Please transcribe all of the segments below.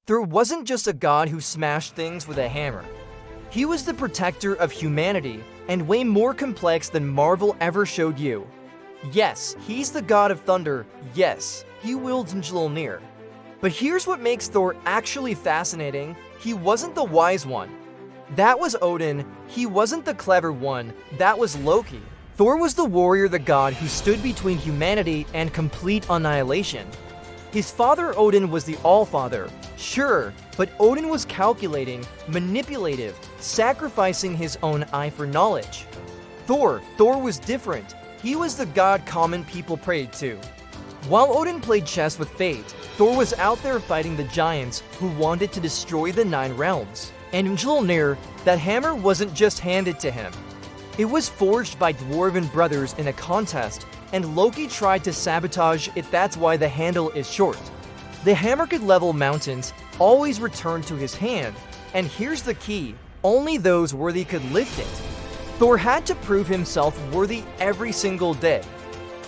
Thor wasn't just a god who smashed things with a hammer. He was the protector of humanity, and way more complex than Marvel ever showed you. Yes, he's the god of thunder. Yes, he wields Mjolnir. But here's what makes Thor actually fascinating. He wasn't the wise one. That was Odin. He wasn't the clever one. That was Loki. Thor was the warrior, the god who stood between humanity and complete annihilation. His father Odin was the All-Father, sure, but Odin was calculating, manipulative, sacrificing his own eye for knowledge. Thor was different. He was the god common people prayed to. While Odin played chess with fate, Thor was out there fighting the giants who wanted to destroy the 9 realms. And Mjolnir, that hammer wasn't just handed to him. It was forged by dwarven brothers in a contest, and Loki tried to sabotage it. That's why the handle is short. The hammer could level mountains, always return to his hand, and here's the key, only those worthy could lift it. Thor had to prove himself worthy every single day.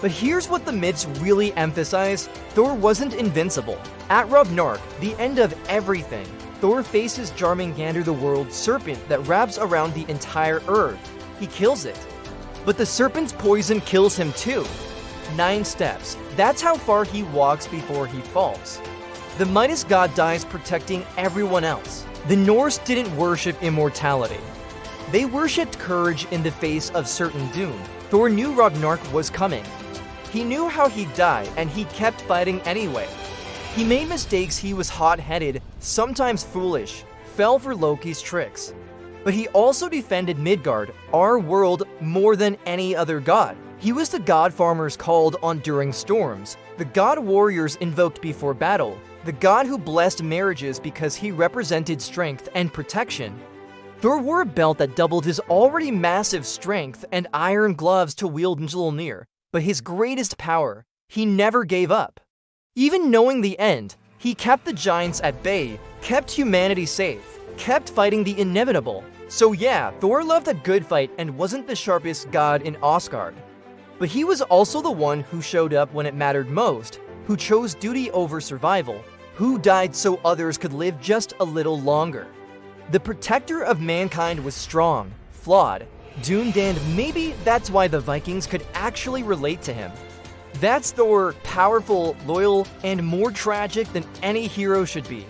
But here's what the myths really emphasize, Thor wasn't invincible. At Ragnarok, the end of everything, Thor faces Jormungandr, the world serpent that wraps around the entire earth. He kills it. But the serpent's poison kills him too. 9 steps. That's how far he walks before he falls. The Midas god dies protecting everyone else. The Norse didn't worship immortality. They worshipped courage in the face of certain doom. Thor knew Ragnarok was coming. He knew how he'd die, and he kept fighting anyway. He made mistakes, he was hot-headed, sometimes foolish, fell for Loki's tricks. But he also defended Midgard, our world, more than any other god. He was the god farmers called on during storms, the god warriors invoked before battle, the god who blessed marriages because he represented strength and protection. Thor wore a belt that doubled his already massive strength and iron gloves to wield Mjolnir, but his greatest power, he never gave up. Even knowing the end, he kept the giants at bay, kept humanity safe, kept fighting the inevitable. So yeah, Thor loved a good fight and wasn't the sharpest god in Asgard. But he was also the one who showed up when it mattered most, who chose duty over survival, who died so others could live just a little longer. The protector of mankind was strong, flawed, doomed, and maybe that's why the Vikings could actually relate to him. That's Thor, powerful, loyal, and more tragic than any hero should be.